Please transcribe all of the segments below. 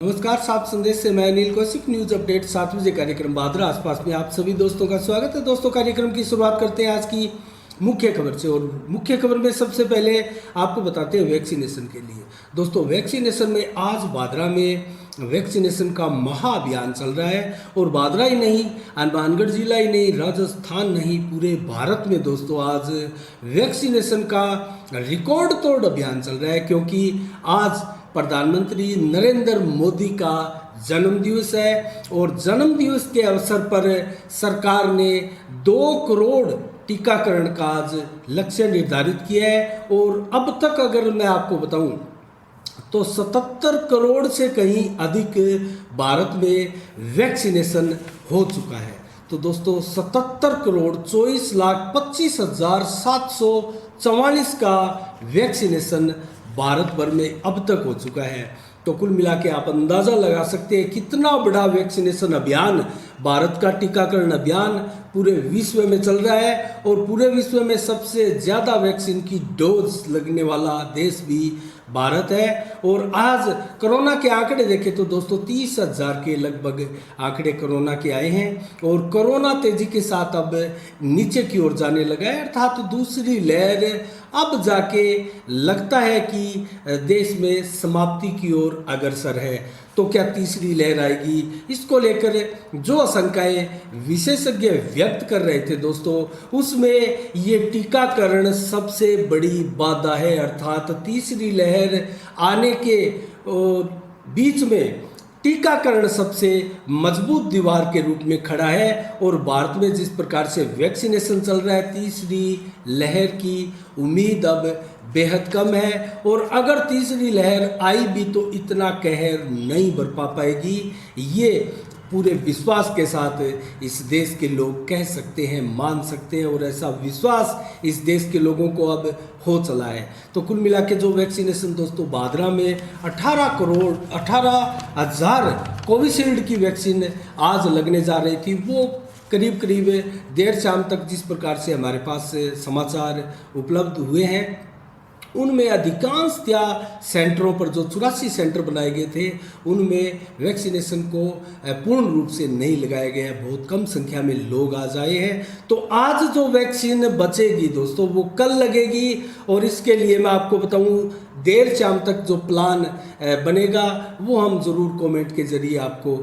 नमस्कार, सात संदेश से मैं अनिल कौशिक। न्यूज अपडेट 7 बजे कार्यक्रम बादरा आसपास में आप सभी दोस्तों का स्वागत है। दोस्तों, कार्यक्रम की शुरुआत करते हैं आज की मुख्य खबर से। और मुख्य खबर में सबसे पहले आपको बताते हैं वैक्सीनेशन के लिए। दोस्तों, वैक्सीनेशन में आज बादरा में वैक्सीनेशन का महाअभियान चल रहा है। और बादरा ही नहीं, हनुमानगढ़ जिला ही नहीं, राजस्थान नहीं, पूरे भारत में दोस्तों आज वैक्सीनेशन का रिकॉर्ड तोड़ अभियान चल रहा है। क्योंकि आज प्रधानमंत्री नरेंद्र मोदी का जन्मदिवस है और जन्मदिवस के अवसर पर सरकार ने 2 करोड़ टीकाकरण का आज लक्ष्य निर्धारित किया है। और अब तक अगर मैं आपको बताऊं तो 77 करोड़ से कहीं अधिक भारत में वैक्सीनेशन हो चुका है। तो दोस्तों, 77 करोड़ 24,25,744 का वैक्सीनेशन भारत भर में अब तक हो चुका है। तो कुल मिला के आप अंदाज़ा लगा सकते हैं कितना बड़ा वैक्सीनेशन अभियान, भारत का टीकाकरण अभियान पूरे विश्व में चल रहा है। और पूरे विश्व में सबसे ज़्यादा वैक्सीन की डोज लगने वाला देश भी भारत है। और आज कोरोना के आंकड़े देखें तो दोस्तों 30,000 के लगभग आंकड़े कोरोना के आए हैं। और कोरोना तेजी के साथ अब नीचे की ओर जाने लगा है, अर्थात दूसरी लहर अब जाके लगता है कि देश में समाप्ति की ओर अग्रसर है। तो क्या तीसरी लहर आएगी, इसको लेकर जो आशंकाएं विशेषज्ञ व्यक्त कर रहे थे दोस्तों, उसमें ये टीकाकरण सबसे बड़ी बाधा है। अर्थात तीसरी लहर आने के बीच में टीकाकरण सबसे मजबूत दीवार के रूप में खड़ा है। और भारत में जिस प्रकार से वैक्सीनेशन चल रहा है, तीसरी लहर की उम्मीद अब बेहद कम है। और अगर तीसरी लहर आई भी तो इतना कहर नहीं बरपा पाएगी, ये पूरे विश्वास के साथ इस देश के लोग कह सकते हैं, मान सकते हैं। और ऐसा विश्वास इस देश के लोगों को अब हो चला है। तो कुल मिला के जो वैक्सीनेशन दोस्तों बादरा में 18,000 कोविशील्ड की वैक्सीन आज लगने जा रही थी, वो करीब करीब देर शाम तक जिस प्रकार से हमारे पास समाचार उपलब्ध हुए हैं, उनमें अधिकांशतया सेंटरों पर जो 84 सेंटर बनाए गए थे, उनमें वैक्सीनेशन को पूर्ण रूप से नहीं लगाया गया है। बहुत कम संख्या में लोग आज आए हैं। तो आज जो वैक्सीन बचेगी दोस्तों, वो कल लगेगी। और इसके लिए मैं आपको बताऊं, देर शाम तक जो प्लान बनेगा वो हम ज़रूर कमेंट के जरिए आपको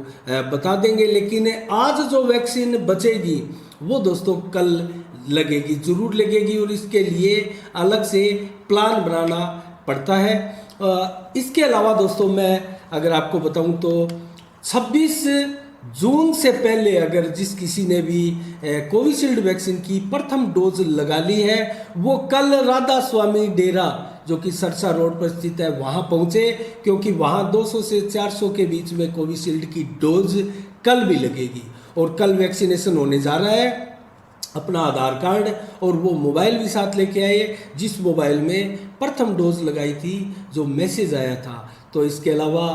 बता देंगे। लेकिन आज जो वैक्सीन बचेगी वो दोस्तों कल लगेगी, जरूर लगेगी। और इसके लिए अलग से प्लान बनाना पड़ता है। इसके अलावा दोस्तों, मैं अगर आपको बताऊं तो 26 जून से पहले अगर जिस किसी ने भी कोविशील्ड वैक्सीन की प्रथम डोज लगा ली है, वो कल राधा स्वामी डेरा जो कि सरसा रोड पर स्थित है वहाँ पहुँचे। क्योंकि वहाँ 200 से 400 के बीच में कोविशील्ड की डोज कल भी लगेगी। और कल वैक्सीनेशन होने जा रहा है। अपना आधार कार्ड और वो मोबाइल भी साथ लेके आए जिस मोबाइल में प्रथम डोज लगाई थी, जो मैसेज आया था। तो इसके अलावा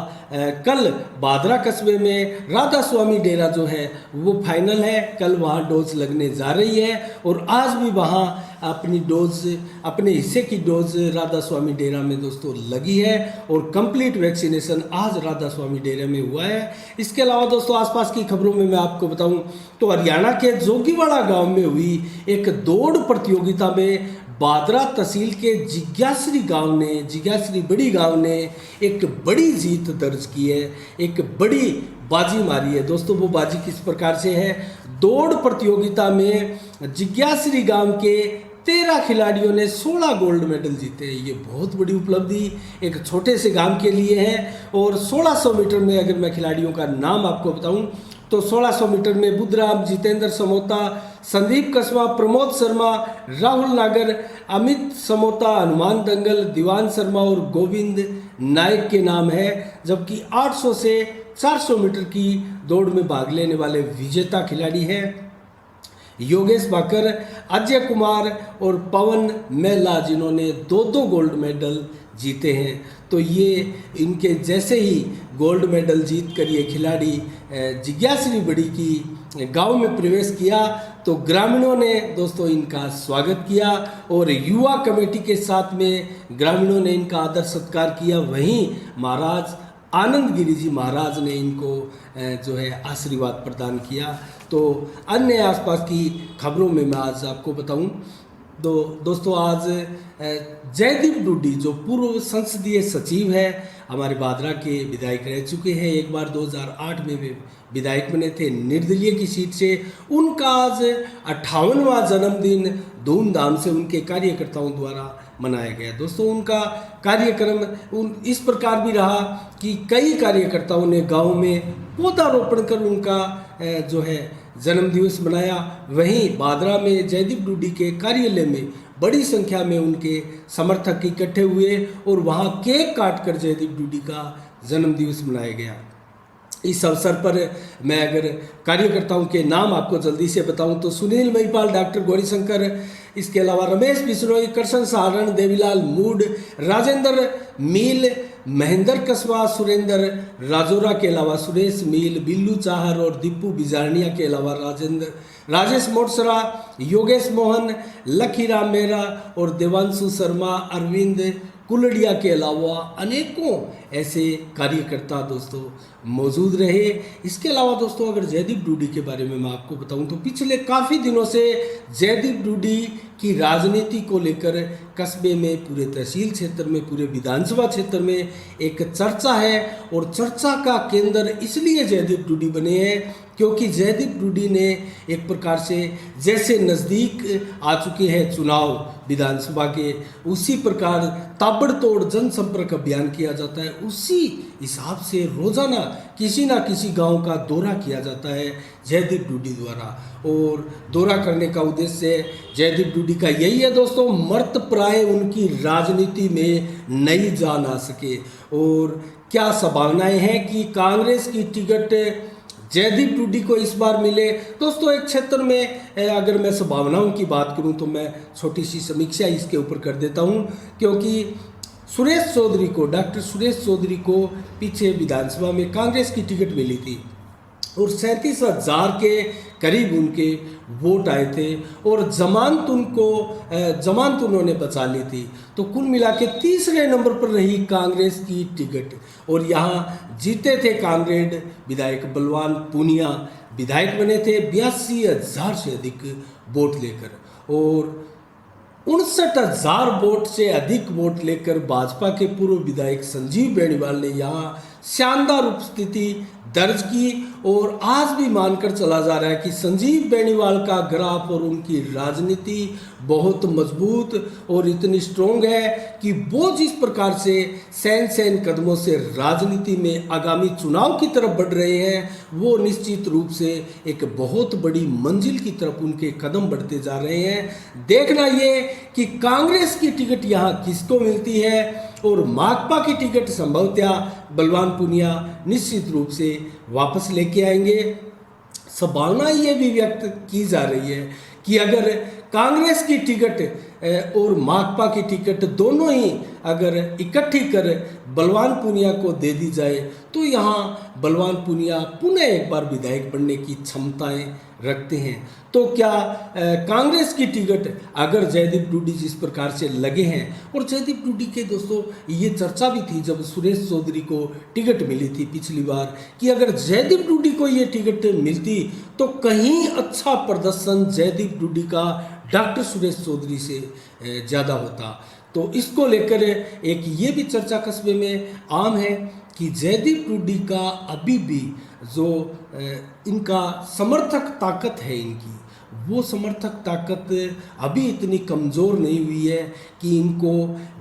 कल बादरा कस्बे में राधा स्वामी डेरा जो है वो फाइनल है, कल वहाँ डोज लगने जा रही है। और आज भी वहाँ अपनी डोज, अपने हिस्से की डोज राधा स्वामी डेरा में दोस्तों लगी है। और कंप्लीट वैक्सीनेशन आज राधा स्वामी डेरा में हुआ है। इसके अलावा दोस्तों, आसपास की खबरों में मैं आपको बताऊं तो हरियाणा के जोगीवाड़ा गांव में हुई एक दौड़ प्रतियोगिता में बादरा तहसील के जिज्ञासरी बड़ी गांव ने एक बड़ी जीत दर्ज की है, एक बड़ी बाजी मारी है। दोस्तों, वो बाजी किस प्रकार से है? दौड़ प्रतियोगिता में जिज्ञासरी गांव के 13 खिलाड़ियों ने 16 गोल्ड मेडल जीते। ये बहुत बड़ी उपलब्धि एक छोटे से गांव के लिए है। और 1600 मीटर में अगर मैं खिलाड़ियों का नाम आपको बताऊं तो 1600 मीटर में बुद्धराम, जितेंद्र समोता, संदीप कस्बा, प्रमोद शर्मा, राहुल नागर, अमित समोता, हनुमान दंगल, दीवान शर्मा और गोविंद नायक के नाम है। जबकि 800 से 400 मीटर की दौड़ में भाग लेने वाले विजेता खिलाड़ी हैं योगेश बाकर, अजय कुमार और पवन मेहला, जिन्होंने 2-2 गोल्ड मेडल जीते हैं। तो ये इनके जैसे ही गोल्ड मेडल जीत कर ये खिलाड़ी जिज्ञासरी बड़ी की गांव में प्रवेश किया तो ग्रामीणों ने दोस्तों इनका स्वागत किया और युवा कमेटी के साथ में ग्रामीणों ने इनका आदर सत्कार किया। वहीं महाराज आनंद गिरी जी महाराज ने इनको जो है आशीर्वाद प्रदान किया। तो अन्य आसपास की खबरों में मैं आज आपको बताऊं तो दोस्तों, आज जयदीप डूडी जो पूर्व संसदीय सचिव है, हमारे बादरा के विधायक रह चुके हैं, एक बार 2008 में वे विधायक बने थे निर्दलीय की सीट से। उनका आज 58वां जन्मदिन धूमधाम से उनके कार्यकर्ताओं द्वारा मनाया गया। दोस्तों, उनका कार्यक्रम इस प्रकार भी रहा कि कई कार्यकर्ताओं ने गांव में पौधारोपण कर उनका जो है जन्मदिवस मनाया। वहीं बादरा में जयदीप डूडी के कार्यालय में बड़ी संख्या में उनके समर्थक इकट्ठे हुए और वहां केक काटकर जयदीप डूडी का जन्मदिवस मनाया गया। इस अवसर पर मैं अगर कार्यकर्ताओं के नाम आपको जल्दी से बताऊं तो सुनील महिपाल, डॉक्टर गौरीशंकर, इसके अलावा रमेश बिश्नोई, कृष्ण सारण, देवीलाल मूड, राजेंद्र मील, महेंद्र कस्बा, सुरेंद्र राजौरा के अलावा सुरेश मील, बिल्लू चाहर और दीपू बिजारनिया के अलावा राजेश मोटसरा, योगेश मोहन, लखीराम मेहरा और देवांशु शर्मा, अरविंद कुलड़िया के अलावा अनेकों ऐसे कार्यकर्ता दोस्तों मौजूद रहे। इसके अलावा दोस्तों, अगर जयदीप डूडी के बारे में मैं आपको बताऊं तो पिछले काफ़ी दिनों से जयदीप डूडी की राजनीति को लेकर कस्बे में, पूरे तहसील क्षेत्र में, पूरे विधानसभा क्षेत्र में एक चर्चा है। और चर्चा का केंद्र इसलिए जयदीप डूडी बने हैं क्योंकि जयदीप डूडी ने एक प्रकार से जैसे नज़दीक आ चुके हैं चुनाव विधानसभा के, उसी प्रकार ताबड़तोड़ जनसंपर्क अभियान किया जाता है। उसी हिसाब से रोजाना किसी ना किसी गांव का दौरा किया जाता है जयदीप डूडी द्वारा। और दौरा करने का उद्देश्य जयदीप डूडी का यही है दोस्तों, मर्त प्राय उनकी राजनीति में नई जान आ सके। और क्या संभावनाएं हैं कि कांग्रेस की टिकट जयदीप डूडी को इस बार मिले। दोस्तों, एक क्षेत्र में अगर मैं संभावनाओं की बात करूं तो मैं छोटी सी समीक्षा इसके ऊपर कर देता हूं, क्योंकि सुरेश चौधरी को, डॉक्टर सुरेश चौधरी को पीछे विधानसभा में कांग्रेस की टिकट मिली थी और 37,000 के करीब उनके वोट आए थे और जमानत उन्होंने बचा ली थी। तो कुल मिला के तीसरे नंबर पर रही कांग्रेस की टिकट और यहाँ जीते थे कांग्रेस विधायक बलवान पूनिया, विधायक बने थे 82,000 से अधिक वोट लेकर। और 59,000 वोट से अधिक वोट लेकर भाजपा के पूर्व विधायक संजीव बेनीवाल ने यहाँ शानदार उपस्थिति दर्ज की। और आज भी मानकर चला जा रहा है कि संजीव बेनीवाल का ग्राफ और उनकी राजनीति बहुत मजबूत और इतनी स्ट्रोंग है कि वो जिस प्रकार से सैन कदमों से राजनीति में आगामी चुनाव की तरफ बढ़ रहे हैं, वो निश्चित रूप से एक बहुत बड़ी मंजिल की तरफ उनके कदम बढ़ते जा रहे हैं। देखना ये कि कांग्रेस की टिकट यहाँ किसको मिलती है और माकपा की टिकट संभवतः बलवान पूनिया निश्चित रूप से वापस लेके आएंगे। संभावना ये भी व्यक्त की जा रही है कि अगर कांग्रेस की टिकट और माकपा की टिकट दोनों ही अगर इकट्ठी कर बलवान पूनिया को दे दी जाए तो यहाँ बलवान पूनिया पुनः एक बार विधायक बनने की क्षमताएं रखते हैं। तो क्या कांग्रेस की टिकट अगर जयदीप डूडी जिस प्रकार से लगे हैं, और जयदीप डूडी के दोस्तों ये चर्चा भी थी जब सुरेश चौधरी को टिकट मिली थी पिछली बार कि अगर जयदीप डूडी को ये टिकट मिलती तो कहीं अच्छा प्रदर्शन जयदीप डूडी का डॉक्टर सुरेश चौधरी से ज़्यादा होता। तो इसको लेकर एक ये भी चर्चा कस्बे में आम है कि जयदीप डूडी का अभी भी जो इनका समर्थक ताकत है इनकी, वो समर्थक ताकत अभी इतनी कमज़ोर नहीं हुई है कि इनको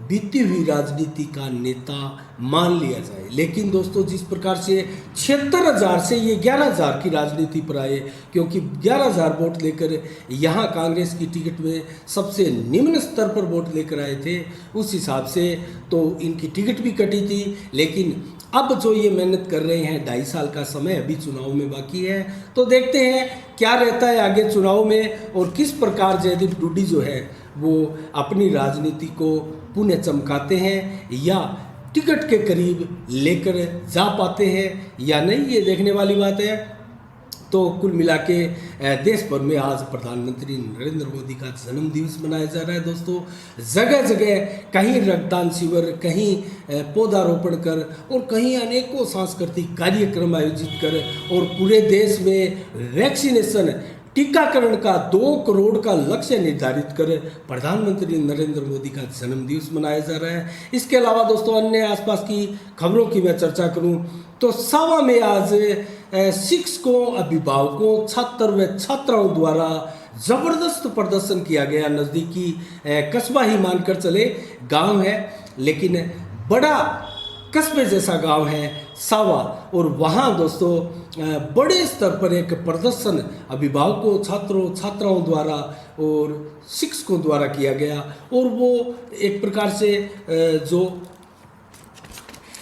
बीती हुई राजनीति का नेता मान लिया जाए। लेकिन दोस्तों, जिस प्रकार से 76,000 से ये 11,000 की राजनीति पर आए, क्योंकि 11,000 वोट लेकर यहाँ कांग्रेस की टिकट में सबसे निम्न स्तर पर वोट लेकर आए थे, उस हिसाब से तो इनकी टिकट भी कटी थी। लेकिन अब जो ये मेहनत कर रहे हैं, 2.5 साल का समय अभी चुनाव में बाकी है, तो देखते हैं क्या रहता है आगे चुनाव में और किस प्रकार जयदीप डूडी जो है वो अपनी राजनीति को पुनः चमकाते हैं या टिकट के करीब लेकर जा पाते हैं या नहीं, ये देखने वाली बात है। तो कुल मिला के देश भर में आज प्रधानमंत्री नरेंद्र मोदी का जन्म दिवस मनाया जा रहा है दोस्तों। जगह जगह कहीं रक्तदान शिविर, कहीं पौधारोपण कर और कहीं अनेकों सांस्कृतिक कार्यक्रम आयोजित कर और पूरे देश में वैक्सीनेशन टीकाकरण का 2 करोड़ का लक्ष्य निर्धारित कर प्रधानमंत्री नरेंद्र मोदी का जन्म दिवस मनाया जा रहा है। इसके अलावा दोस्तों अन्य आसपास की खबरों की मैं चर्चा करूं तो सावा में आज शिक्षकों, अभिभावकों, छात्र व छात्राओं द्वारा जबरदस्त प्रदर्शन किया गया। नज़दीकी कस्बा ही मानकर चले गांव है, लेकिन बड़ा कस्बे जैसा गांव है सावा, और वहाँ दोस्तों बड़े स्तर पर एक प्रदर्शन अभिभावकों, छात्रों, छात्राओं द्वारा और शिक्षकों द्वारा किया गया। और वो एक प्रकार से जो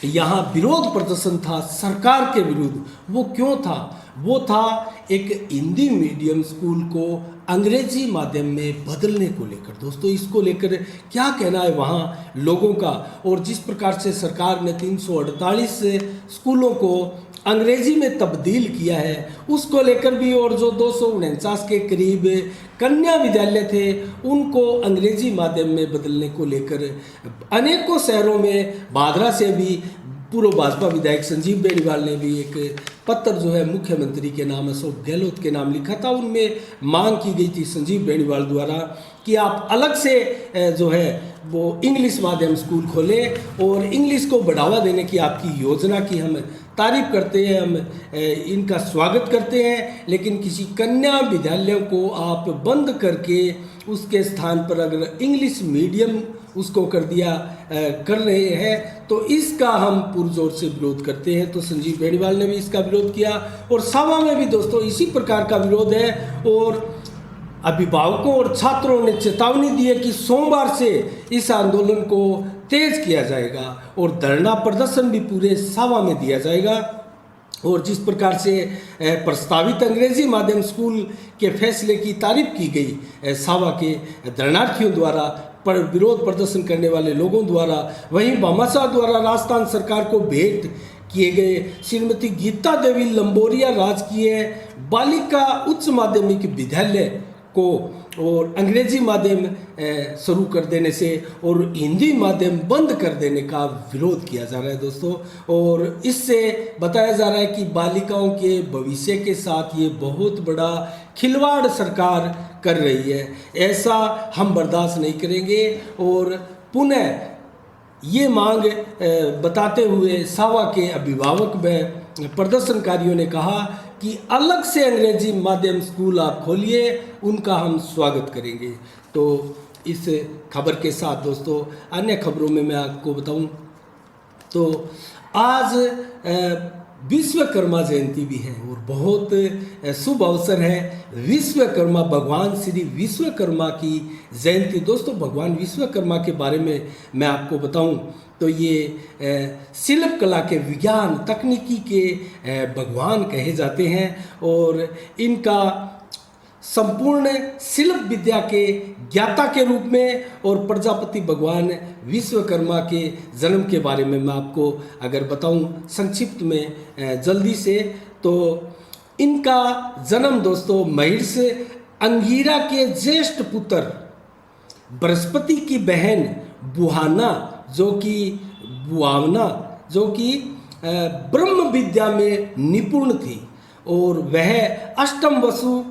यहाँ विरोध प्रदर्शन था सरकार के विरुद्ध, वो क्यों था? वो था एक हिंदी मीडियम स्कूल को अंग्रेजी माध्यम में बदलने को लेकर। दोस्तों इसको लेकर क्या कहना है वहाँ लोगों का, और जिस प्रकार से सरकार ने 348 स्कूलों को अंग्रेजी में तब्दील किया है उसको लेकर भी, और जो 249 के करीब कन्या विद्यालय थे उनको अंग्रेजी माध्यम में बदलने को लेकर अनेकों शहरों में भादरा से भी पूर्व भाजपा विधायक संजीव बेनीवाल ने भी एक पत्र जो है मुख्यमंत्री के नाम, अशोक गहलोत के नाम लिखा था। उनमें मांग की गई थी संजीव बेनीवाल द्वारा कि आप अलग से जो है वो इंग्लिश माध्यम स्कूल खोलें, और इंग्लिश को बढ़ावा देने की आपकी योजना की हम तारीफ करते हैं, हम इनका स्वागत करते हैं। लेकिन किसी कन्या विद्यालयों को आप बंद करके उसके स्थान पर अगर इंग्लिश मीडियम उसको कर रहे हैं तो इसका हम पुरजोर से विरोध करते हैं। तो संजीव बेनीवाल ने भी इसका विरोध किया, और सावा में भी दोस्तों इसी प्रकार का विरोध है। और अभिभावकों और छात्रों ने चेतावनी दी है कि सोमवार से इस आंदोलन को तेज किया जाएगा और धरना प्रदर्शन भी पूरे सावा में दिया जाएगा। और जिस प्रकार से प्रस्तावित अंग्रेजी माध्यम स्कूल के फैसले की तारीफ की गई सावा के धरनार्थियों द्वारा, पर विरोध प्रदर्शन करने वाले लोगों द्वारा, वहीं भामाशाह द्वारा राजस्थान सरकार को भेंट किए गए श्रीमती गीता देवी लंबोरिया राजकीय बालिका उच्च माध्यमिक विद्यालय को और अंग्रेजी माध्यम शुरू कर देने से और हिंदी माध्यम बंद कर देने का विरोध किया जा रहा है दोस्तों। और इससे बताया जा रहा है कि बालिकाओं के भविष्य के साथ ये बहुत बड़ा खिलवाड़ सरकार कर रही है, ऐसा हम बर्दाश्त नहीं करेंगे। और पुनः ये मांग बताते हुए सावा के अभिभावक व प्रदर्शनकारियों ने कहा कि अलग से अंग्रेजी माध्यम स्कूल आप खोलिए, उनका हम स्वागत करेंगे। तो इस खबर के साथ दोस्तों अन्य खबरों में मैं आपको बताऊं तो आज विश्वकर्मा जयंती भी है और बहुत शुभ अवसर है। विश्वकर्मा, भगवान श्री विश्वकर्मा की जयंती। दोस्तों भगवान विश्वकर्मा के बारे में मैं आपको बताऊं तो ये शिल्प कला के, विज्ञान तकनीकी के भगवान कहे जाते हैं, और इनका संपूर्ण शिल्प विद्या के ज्ञाता के रूप में और प्रजापति भगवान विश्वकर्मा के जन्म के बारे में मैं आपको अगर बताऊं संक्षिप्त में जल्दी से, तो इनका जन्म दोस्तों महिष अंगीरा के ज्येष्ठ पुत्र बृहस्पति की बहन बुहावना जो कि ब्रह्म विद्या में निपुण थी, और वह अष्टम वसु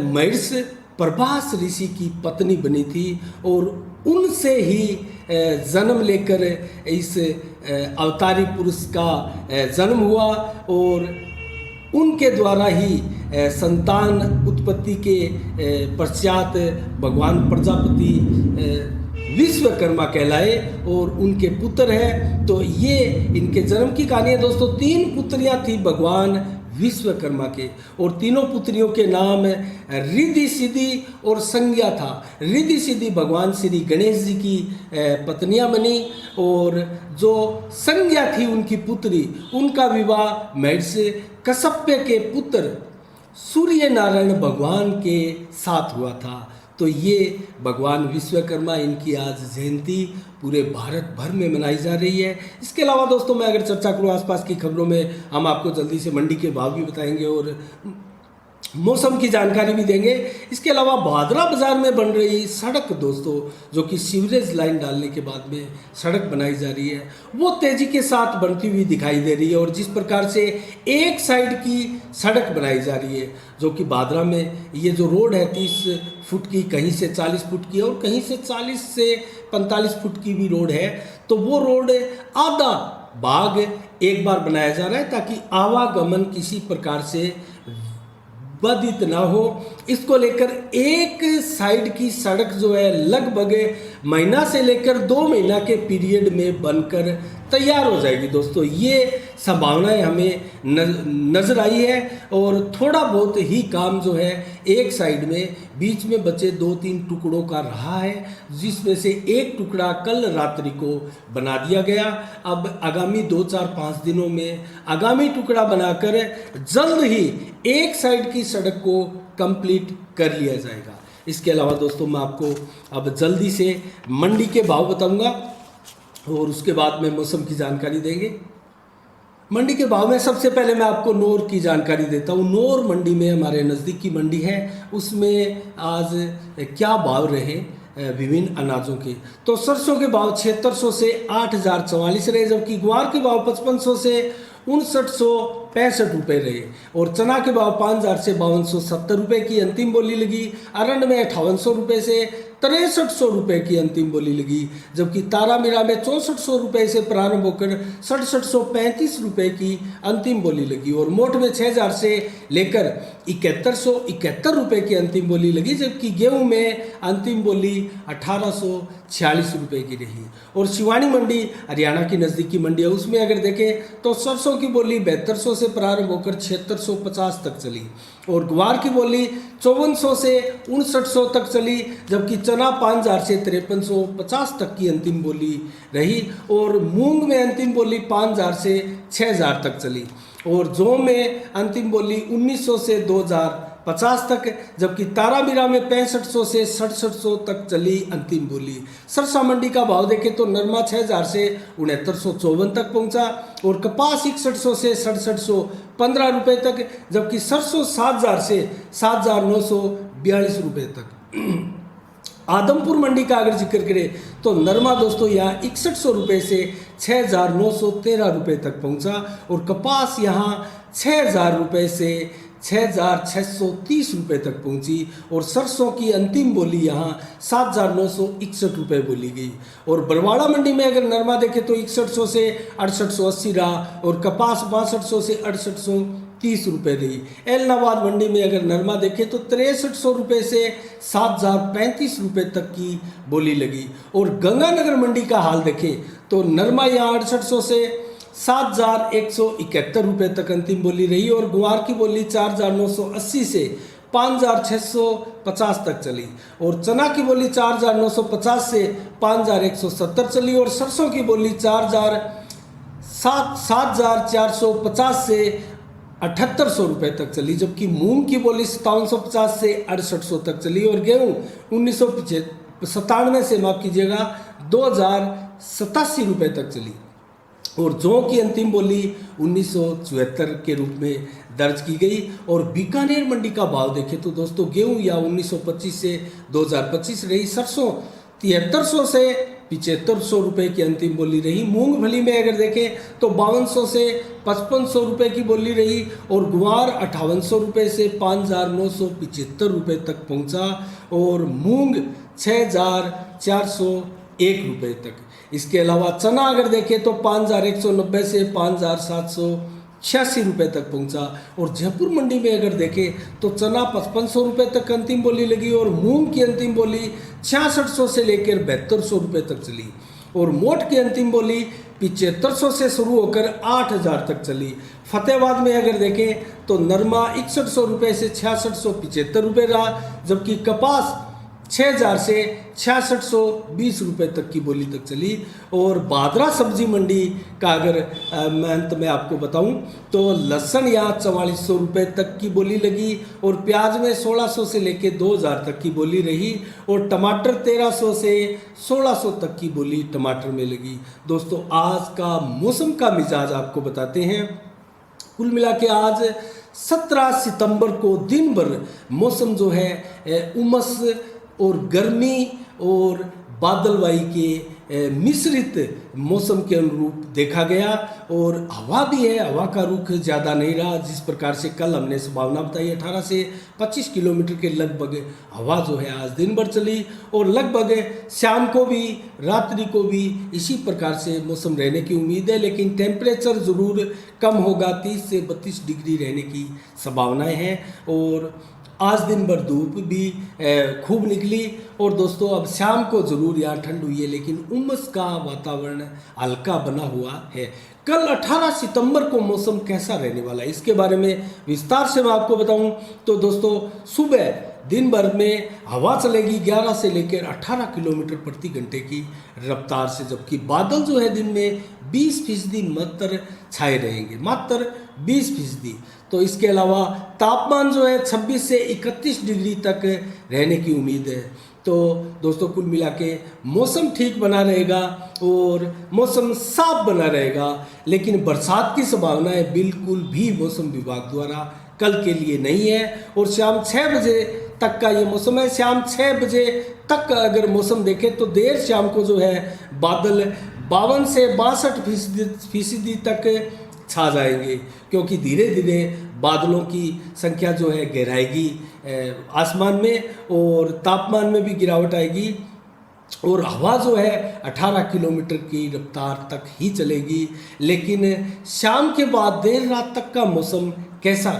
महिष प्रभास ऋषि की पत्नी बनी थी, और उनसे ही जन्म लेकर इस अवतारी पुरुष का जन्म हुआ, और उनके द्वारा ही संतान उत्पत्ति के पश्चात भगवान प्रजापति विश्वकर्मा कहलाए और उनके पुत्र हैं। तो ये इनके जन्म की कहानी है दोस्तों। 3 पुत्रियां थी भगवान विश्वकर्मा के, और तीनों पुत्रियों के नाम रिद्धि सिद्धि और संज्ञा था। रिद्धि सिद्धि भगवान श्री गणेश जी की पत्नियां बनी, और जो संज्ञा थी उनकी पुत्री, उनका विवाह महिष कश्यप के पुत्र सूर्य नारायण भगवान के साथ हुआ था। तो ये भगवान विश्वकर्मा, इनकी आज जयंती पूरे भारत भर में मनाई जा रही है। इसके अलावा दोस्तों मैं अगर चर्चा करूँ आसपास की खबरों में, हम आपको जल्दी से मंडी के भाव भी बताएंगे और मौसम की जानकारी भी देंगे। इसके अलावा भादरा बाजार में बन रही सड़क दोस्तों, जो कि सीवरेज लाइन डालने के बाद में सड़क बनाई जा रही है, वो तेज़ी के साथ बनती हुई दिखाई दे रही है। और जिस प्रकार से एक साइड की सड़क बनाई जा रही है, जो कि भादरा में ये जो रोड है 30 फुट की, कहीं से 40 फुट की और कहीं से 40 से 45 फुट की भी रोड है, तो वो रोड आधा भाग एक बार बनाया जा रहा है ताकि आवागमन किसी प्रकार से बाधित ना हो। इसको लेकर एक साइड की सड़क जो है लगभग महीना से लेकर 2 महीना के पीरियड में बनकर तैयार हो जाएगी दोस्तों। ये संभावनाएं हमें नज़र आई है। और थोड़ा बहुत ही काम जो है एक साइड में बीच में बचे 2-3 टुकड़ों का रहा है, जिसमें से एक टुकड़ा कल रात्रि को बना दिया गया। अब आगामी 2-4-5 दिनों में आगामी टुकड़ा बनाकर जल्द ही एक साइड की सड़क को कंप्लीट कर लिया जाएगा। इसके अलावा दोस्तों मैं आपको अब जल्दी से मंडी के भाव बताऊंगा और उसके बाद में मौसम की जानकारी देंगे। मंडी के भाव में सबसे पहले मैं आपको नौर की जानकारी देता हूँ। नौर मंडी में हमारे नज़दीक की मंडी है, उसमें आज क्या भाव रहे विभिन्न अनाजों के। तो सरसों के भाव 7600 से 8044 रहे, जबकि ग्वार के भाव 5500 से 5965 रुपये रहे। और चना के भाव 5000 से 5270 रुपये की अंतिम बोली लगी। अरंड में 5800 रुपये से 6300 रुपये की अंतिम बोली लगी, जबकि तारामीरा में 6400 रुपये से प्रारंभ होकर 6735 रुपये की अंतिम बोली लगी। और मोट में 6000 से लेकर 7171 रुपये की अंतिम बोली लगी, जबकि गेहूं में अंतिम बोली 1846 रुपये की रही। और शिवानी मंडी हरियाणा की नज़दीकी मंडी है, उसमें अगर देखें तो सरसों की बोली 7200 से प्रारंभ होकर 7650 तक चली। और ग्वार की बोली 5400 से 5900 तक चली, जबकि चना 5000 से 5350 तक की अंतिम बोली रही। और मूंग में अंतिम बोली 5000 से 6000 तक चली। और जौ में अंतिम बोली 1900 से 2050 तक, जबकि तारामीरा में 6500 से 6700 तक चली अंतिम बोली। सरसा मंडी का भाव देखें तो नरमा 6000 से 6954 तक पहुंचा। और कपास 6100 से 6715 रुपये तक, जबकि सरसों 7000 से 7942 रुपये तक। आदमपुर मंडी का अगर जिक्र करें तो नरमा दोस्तों यहाँ 6100 रुपये से 6913 रुपये तक पहुँचा। और कपास यहाँ 6000 रुपये से 6630 रुपये तक पहुंची। और सरसों की अंतिम बोली यहाँ 7961 रुपये बोली गई। और बरवाड़ा मंडी में अगर नरमा देखें तो 6100 से 6880 रहा। और कपास 6200 से 6830 रुपये रही। एलनाबाद मंडी में अगर नरमा देखें तो 6300 रुपये से 7035 रुपये तक की बोली लगी। और गंगानगर मंडी का हाल देखें तो नरमा यहाँ 6800 से 7171 रुपये तक अंतिम बोली रही। और ग्वार की बोली 4980 से 5650 तक चली। और चना की बोली 4950 से 5170 चली। और सरसों की बोली 7450 से 7800 रुपये तक चली, जबकि मूंग की बोली 5750 से 6800 तक चली। और गेहूँ 1997 से माफ़ कीजिएगा 2087 रुपये तक चली। और जौ की अंतिम बोली 1974 के रूप में दर्ज की गई। और बीकानेर मंडी का भाव देखें तो दोस्तों गेहूं या 1925 से 2025 रही। सरसों 7300 से 7500 रुपये की अंतिम बोली रही। मूंगफली में अगर देखें तो 5200 से 5500 रुपये की बोली रही। और ग्वार 5800 रुपये से 5975 रुपये तक पहुंचा। और मूंग 6401 रुपये तक। इसके अलावा चना अगर देखें तो 5190 से 5786 रुपये तक पहुंचा। और जयपुर मंडी में अगर देखें तो चना 5500 रुपये तक अंतिम बोली लगी। और मूंग की अंतिम बोली 6600 से लेकर 7200 रुपये तक चली। और मोट की अंतिम बोली 7500 से शुरू होकर 8000 तक चली। फतेहाबाद में अगर देखें तो नरमा 6100 रुपये से 6675 रुपये रहा, जबकि कपास 6000 से 6620 रुपये तक की बोली तक चली। और बादरा सब्जी मंडी का अगर मैं अंत में आपको बताऊं तो लहसुन यहाँ 4400 रुपये तक की बोली लगी। और प्याज में 1600 से लेके 2000 तक की बोली रही। और टमाटर 1300 से 1600 तक की बोली टमाटर में लगी। दोस्तों आज का मौसम का मिजाज आपको बताते हैं। कुल मिला के आज 17 सितंबर को दिन भर मौसम जो है उमस और गर्मी और बादलवाई के मिश्रित मौसम के अनुरूप देखा गया। और हवा भी है, हवा का रुख ज़्यादा नहीं रहा। जिस प्रकार से कल हमने संभावना बताई 18 से 25 किलोमीटर के लगभग हवा जो है आज दिन भर चली, और लगभग शाम को भी रात्रि को भी इसी प्रकार से मौसम रहने की उम्मीद है। लेकिन टेम्परेचर ज़रूर कम होगा, 30 से 32 डिग्री रहने की संभावनाएं हैं। और आज दिन भर धूप भी खूब निकली। और दोस्तों अब शाम को ज़रूर यहाँ ठंड हुई है, लेकिन उमस का वातावरण हल्का बना हुआ है। कल 18 सितंबर को मौसम कैसा रहने वाला है, इसके बारे में विस्तार से मैं आपको बताऊं तो दोस्तों, सुबह दिन भर में हवा चलेगी 11 से लेकर 18 किलोमीटर प्रति घंटे की रफ्तार से, जबकि बादल जो है दिन में 20% मात्र छाए रहेंगे, मात्र 20%। तो इसके अलावा तापमान जो है 26 से 31 डिग्री तक रहने की उम्मीद है। तो दोस्तों कुल मिला के मौसम ठीक बना रहेगा और मौसम साफ बना रहेगा, लेकिन बरसात की संभावनाएं बिल्कुल भी मौसम विभाग द्वारा कल के लिए नहीं है। और शाम 6 बजे तक का ये मौसम है। शाम 6 बजे तक अगर मौसम देखें तो देर शाम को जो है बादल 52 से 62% तक छा जाएंगे, क्योंकि धीरे धीरे बादलों की संख्या जो है गहराएगी आसमान में और तापमान में भी गिरावट आएगी। और हवा जो है 18 किलोमीटर की रफ्तार तक ही चलेगी। लेकिन शाम के बाद देर रात तक का मौसम कैसा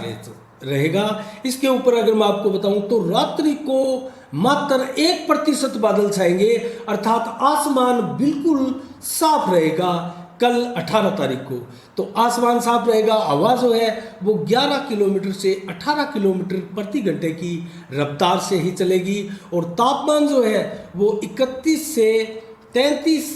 रहेगा, इसके ऊपर अगर मैं आपको बताऊं तो रात्रि को मात्र 1% बादल छाएंगे, अर्थात आसमान बिल्कुल साफ रहेगा कल 18 तारीख को। तो आसमान साफ रहेगा, हवा जो है वो 11 किलोमीटर से 18 किलोमीटर प्रति घंटे की रफ्तार से ही चलेगी। और तापमान जो है वो 31 से 33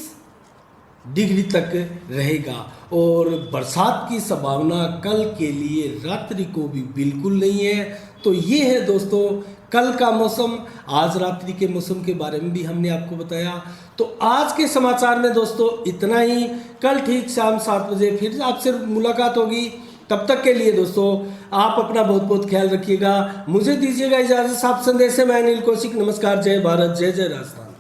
डिग्री तक रहेगा। और बरसात की संभावना कल के लिए रात्रि को भी बिल्कुल नहीं है। तो ये है दोस्तों कल का मौसम। आज रात्रि के मौसम के बारे में भी हमने आपको बताया। तो आज के समाचार में दोस्तों इतना ही। कल ठीक शाम 7 बजे फिर आपसे मुलाकात होगी। तब तक के लिए दोस्तों आप अपना बहुत बहुत ख्याल रखिएगा। मुझे दीजिएगा इजाज़त। साफ संदेश से मैं अनिल कौशिक। नमस्कार। जय भारत, जय जय राजस्थान।